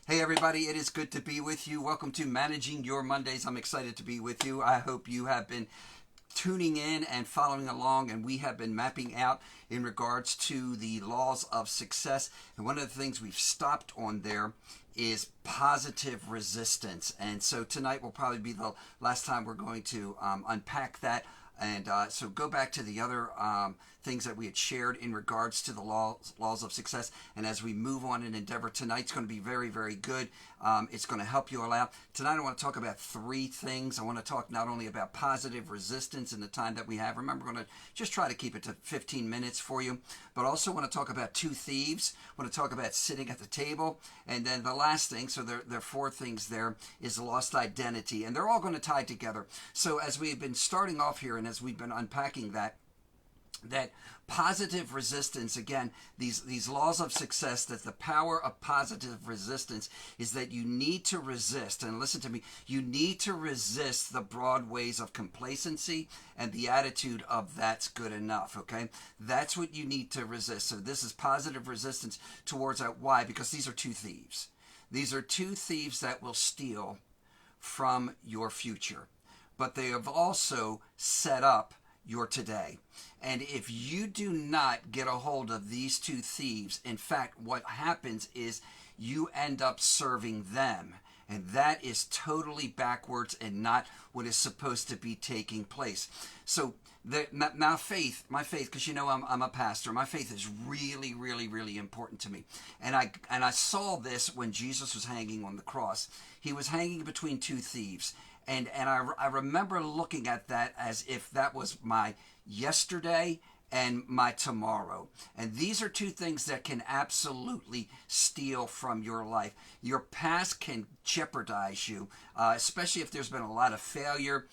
Hey everybody, it is good to be with you. Welcome to Managing Your Mondays. I'm excited to be with you. I hope you have been tuning in and following along, and we have been mapping out in regards to the laws of success. And one of the things we've stopped on there is positive resistance. And so tonight will probably be the last time we're going to unpack that. And so go back to the other things that we had shared in regards to the laws of success. And as we move on in endeavor, tonight's going to be very, very good. It's going to help you all out. Tonight I want to talk about three things. I want to talk not only about positive resistance in the time that we have. Remember, we're going to just try to keep it to 15 minutes for you. But also want to talk about two thieves. I want to talk about sitting at the table. And then the last thing, so there are four things there, is lost identity. And they're all going to tie together. So as we've been starting off here and as we've been unpacking that positive resistance, again, these laws of success, that the power of positive resistance is that you need to resist, and listen to me, you need to resist the broad ways of complacency and the attitude of that's good enough, okay? That's what you need to resist. So this is positive resistance towards that. Why? Because these are two thieves. These are two thieves that will steal from your future, but they have also set up your today. And if you do not get a hold of these two thieves, in fact, what happens is you end up serving them. And that is totally backwards and not what is supposed to be taking place. So my faith, because you know I'm a pastor, my faith is really, really, really important to me. And I saw this when Jesus was hanging on the cross. He was hanging between two thieves. And I remember looking at that as if that was my yesterday and my tomorrow. And these are two things that can absolutely steal from your life. Your past can jeopardize you, especially if there's been a lot of failure.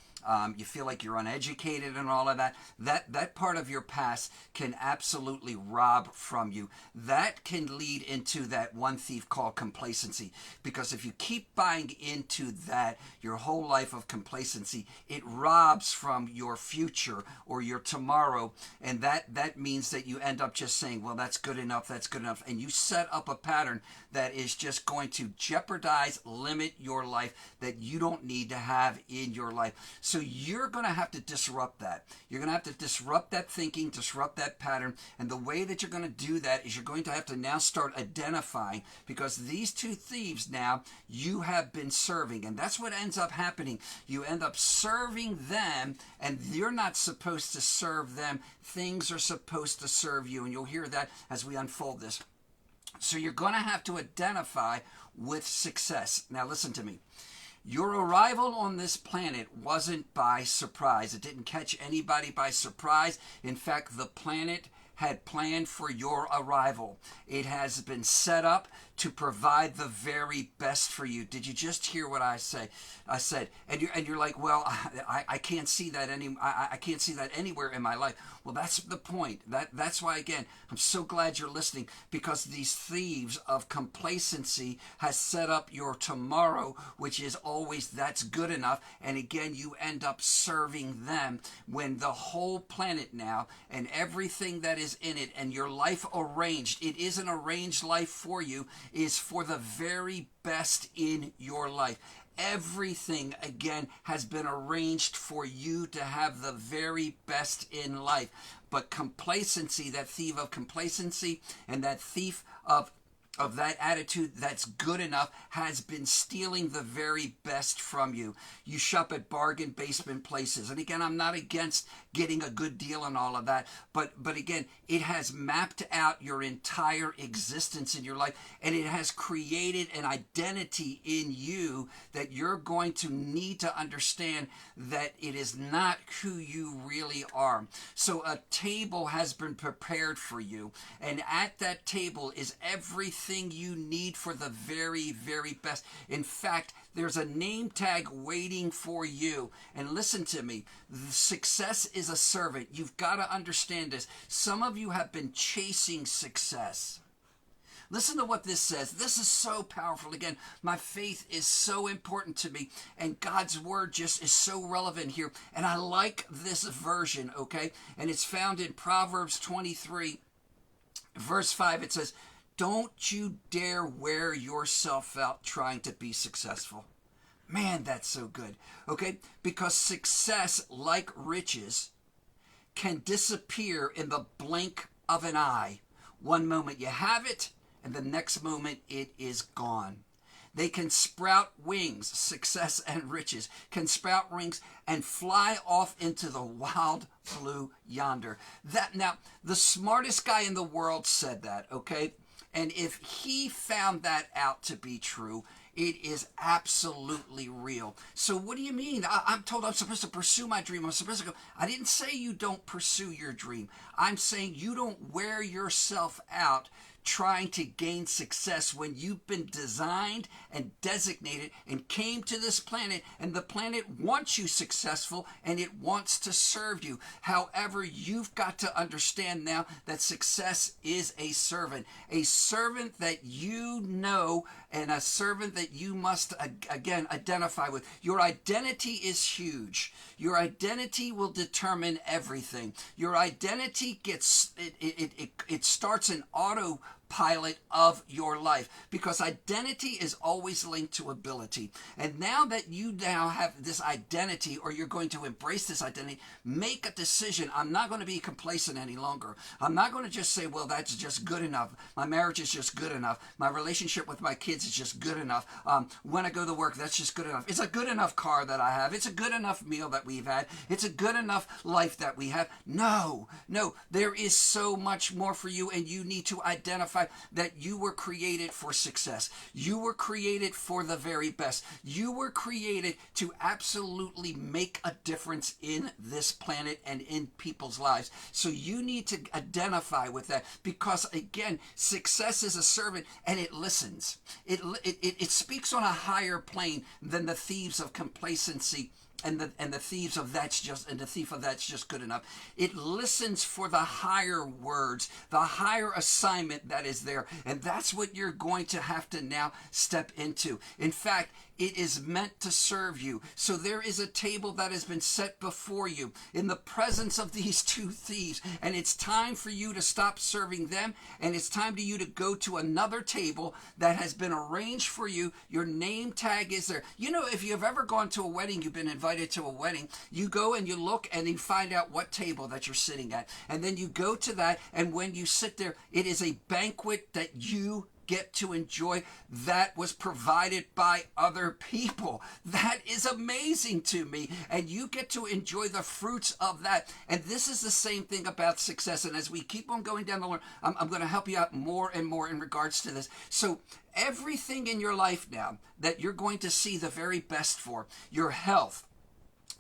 You feel like you're uneducated and all of that. That part of your past can absolutely rob from you. That can lead into that one thief called complacency. Because if you keep buying into that, your whole life of complacency, it robs from your future or your tomorrow. And that means that you end up just saying, well, that's good enough, that's good enough. And you set up a pattern that is just going to jeopardize, limit your life that you don't need to have in your life. So you're going to have to disrupt that. You're going to have to disrupt that thinking, disrupt that pattern. And the way that you're going to do that is you're going to have to now start identifying, because these two thieves now you have been serving. And that's what ends up happening. You end up serving them, and you're not supposed to serve them. Things are supposed to serve you. And you'll hear that as we unfold this. So you're going to have to identify with success. Now listen to me. Your arrival on this planet wasn't by surprise. It didn't catch anybody by surprise. In fact, the planet had planned for your arrival. It has been set up to provide the very best for you. Did you just hear what I say? I said, and you're like, well, I can't see that I can't see that anywhere in my life. Well, that's the point. That's why, again, I'm so glad you're listening, because these thieves of complacency has set up your tomorrow, which is always that's good enough. And again, you end up serving them when the whole planet now and everything that is in it and your life arranged, it is an arranged life for you, is for the very best in your life. Everything, again, has been arranged for you to have the very best in life. But complacency, that thief of complacency and that thief of that attitude that's good enough, has been stealing the very best from you. You shop at bargain basement places. And again, I'm not against getting a good deal and all of that. But again, it has mapped out your entire existence in your life. And it has created an identity in you that you're going to need to understand that it is not who you really are. So a table has been prepared for you. And at that table is everything you need for the very, very best. In fact, there's a name tag waiting for you. And listen to me, success is a servant. You've got to understand this. Some of you have been chasing success. Listen to what this says. This is so powerful. Again, my faith is so important to me, and God's word just is so relevant here. And I like this version, okay? And it's found in Proverbs 23, verse 5. It says, Don't you dare wear yourself out trying to be successful. Man, that's so good. Okay? Because success, like riches, can disappear in the blink of an eye. One moment you have it, and the next moment it is gone. They can sprout wings, success and riches can sprout wings and fly off into the wild blue yonder. That now, the smartest guy in the world said that, okay? And if he found that out to be true, it is absolutely real. So what do you mean? I'm told I'm supposed to pursue my dream. I'm supposed to go. I didn't say you don't pursue your dream. I'm saying you don't wear yourself out trying to gain success when you've been designed and designated and came to this planet, and the planet wants you successful and it wants to serve you. However, you've got to understand now that success is a servant that you know, and a servant that you must again identify with. Your identity is huge. Your identity will determine everything. Your identity gets it starts an autopilot of your life, because identity is always linked to ability. And now that you now have this identity, or you're going to embrace this identity, make a decision. I'm not going to be complacent any longer. I'm not going to just say, well, that's just good enough. My marriage is just good enough. My relationship with my kids is just good enough. When I go to work, that's just good enough. It's a good enough car that I have. It's a good enough meal that we've had. It's a good enough life that we have. No, there is so much more for you, and you need to identify that you were created for success. You were created for the very best. You were created to absolutely make a difference in this planet and in people's lives. So you need to identify with that, because again, success is a servant, and it listens. It speaks on a higher plane than the thieves of complacency and the thieves of that's just, and the thief of that's just good enough. It listens for the higher words, the higher assignment that is there, and that's what you're going to have to now step into. In fact, it is meant to serve you. So there is a table that has been set before you in the presence of these two thieves, and it's time for you to stop serving them, and it's time for you to go to another table that has been arranged for you. Your name tag is there. You know, if you've ever gone to a wedding, you've been invited to a wedding, you go and you look and you find out what table that you're sitting at, and then you go to that, and when you sit there, it is a banquet that you get to enjoy that was provided by other people. That is amazing to me, and you get to enjoy the fruits of that. And this is the same thing about success. And as we keep on going down the line, I'm going to help you out more and more in regards to this. So everything in your life now that you're going to see the very best for, your health,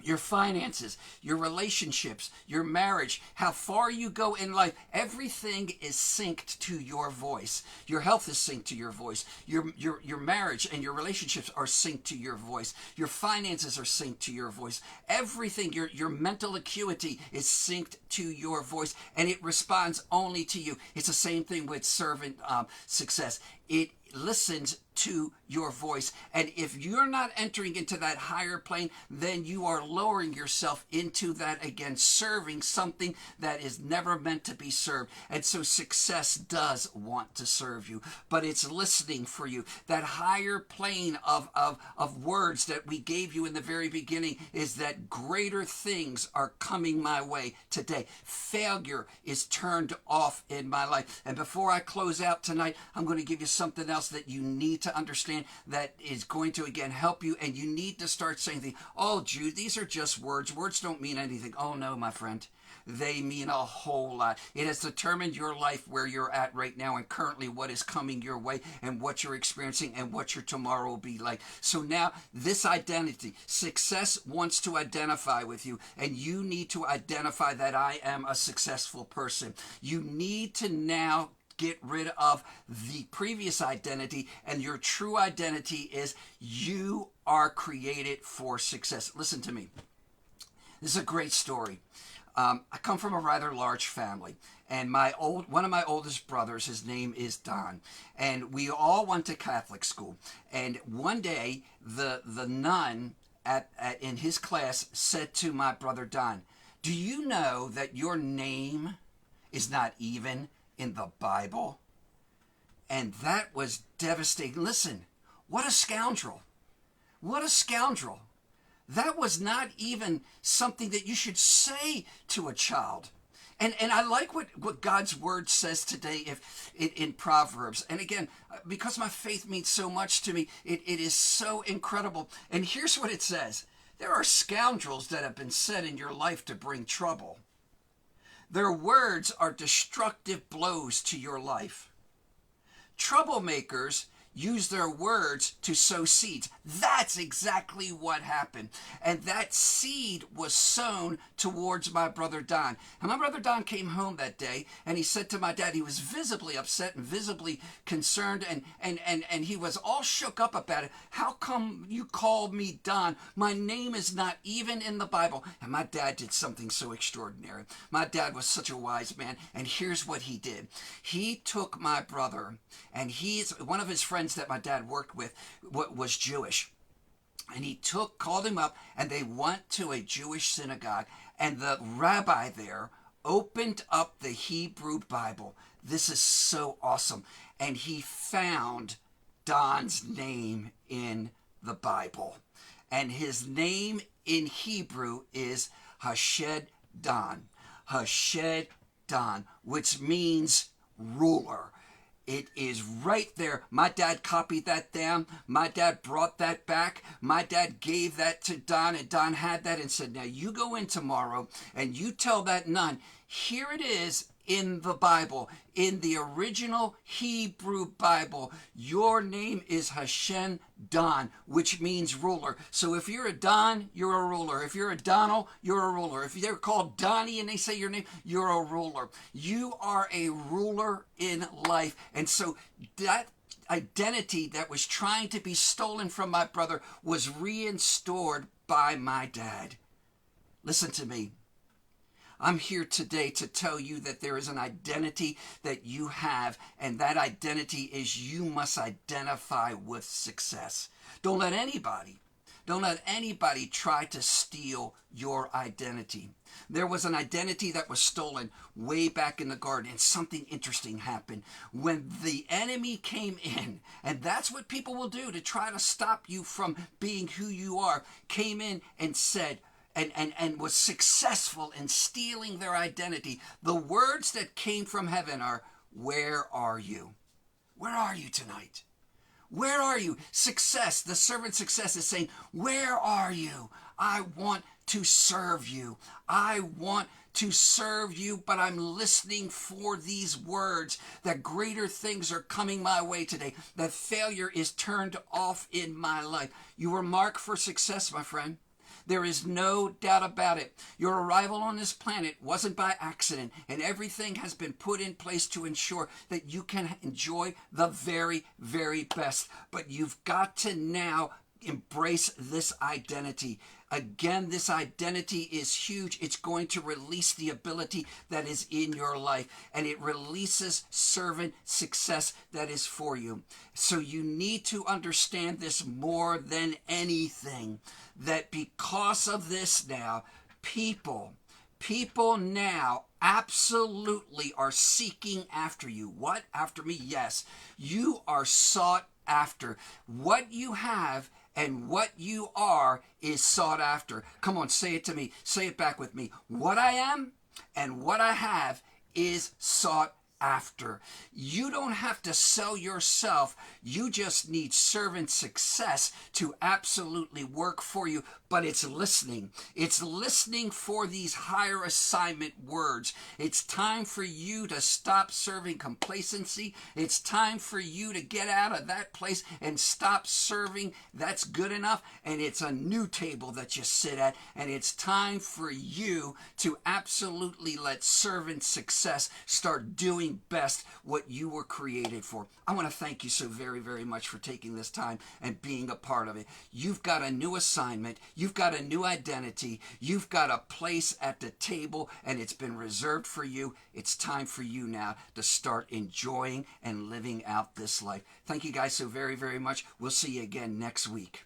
your finances, your relationships, your marriage, how far you go in life, everything is synced to your voice. Your health is synced to your voice. Your marriage and your relationships are synced to your voice. Your finances are synced to your voice. Everything, your mental acuity is synced to your voice, and it responds only to you. It's the same thing with servant success. It listens to your voice, and if you're not entering into that higher plane, then you are lowering yourself into that, again, serving something that is never meant to be served. And so success does want to serve you, but it's listening for you. That higher plane of words that we gave you in the very beginning is that greater things are coming my way today. Failure is turned off in my life. And before I close out tonight, I'm going to give you something else that you need to understand that is going to, again, help you. And you need to start saying things. Oh, Jude, these are just words. Words don't mean anything. Oh, no, my friend. They mean a whole lot. It has determined your life, where you're at right now, and currently what is coming your way, and what you're experiencing, and what your tomorrow will be like. So now, this identity, success wants to identify with you, and you need to identify that I am a successful person. You need to now get rid of the previous identity, and your true identity is you are created for success. Listen to me. This is a great story. I come from a rather large family, and one of my oldest brothers, his name is Don, and we all went to Catholic school. And one day, the nun in his class said to my brother Don, "Do you know that your name is not even in the Bible?" And that was devastating. Listen, what a scoundrel. What a scoundrel. That was not even something that you should say to a child. And I like what God's word says today in Proverbs. And again, because my faith means so much to me, it is so incredible. And here's what it says. There are scoundrels that have been said in your life to bring trouble. Their words are destructive blows to your life. Troublemakers use their words to sow seeds. That's exactly what happened. And that seed was sown towards my brother Don. And my brother Don came home that day and he said to my dad, he was visibly upset and visibly concerned, and he was all shook up about it. How come you called me Don? My name is not even in the Bible. And my dad did something so extraordinary. My dad was such a wise man, and here's what he did. He took my brother, and one of his friends that my dad worked with was Jewish. And he called him up, and they went to a Jewish synagogue, and the rabbi there opened up the Hebrew Bible. This is so awesome. And he found Don's name in the Bible. And his name in Hebrew is Hashd Don. Hashd Don, which means ruler. It is right there. My dad copied that down. My dad brought that back. My dad gave that to Don, and Don had that and said, now you go in tomorrow and you tell that nun, here it is in the Bible, in the original Hebrew Bible, your name is Hashd Don, which means ruler. So if you're a Don, you're a ruler. If you're a Donald, you're a ruler. If they're called Donnie and they say your name, you're a ruler. You are a ruler in life. And so that identity that was trying to be stolen from my brother was reinstored by my dad. Listen to me. I'm here today to tell you that there is an identity that you have, and that identity is you must identify with success. Don't let anybody try to steal your identity. There was an identity that was stolen way back in the garden, and something interesting happened. When the enemy came in, and that's what people will do to try to stop you from being who you are, came in and said, and was successful in stealing their identity. The words that came from heaven are, where are you? Where are you tonight? Where are you? Success, the servant Success is saying, where are you? I want to serve you. I want to serve you, but I'm listening for these words that greater things are coming my way today, that failure is turned off in my life. You were marked for success, my friend. There is no doubt about it. Your arrival on this planet wasn't by accident, and everything has been put in place to ensure that you can enjoy the very, very best. But you've got to now embrace this identity. Again, this identity is huge. It's going to release the ability that is in your life, and it releases servant success that is for you. So you need to understand this more than anything, that because of this now, people now absolutely are seeking after you. What? After me? Yes. You are sought after. What you have and what you are is sought after. Come on, say it to me. Say it back with me. What I am and what I have is sought after. You don't have to sell yourself. You just need servant success to absolutely work for you. But it's listening. It's listening for these higher assignment words. It's time for you to stop serving complacency. It's time for you to get out of that place and stop serving that's good enough. And it's a new table that you sit at. And it's time for you to absolutely let servant success start doing best what you were created for. I want to thank you so very, very much for taking this time and being a part of it. You've got a new assignment. You've got a new identity. You've got a place at the table, and it's been reserved for you. It's time for you now to start enjoying and living out this life. Thank you guys so very, very much. We'll see you again next week.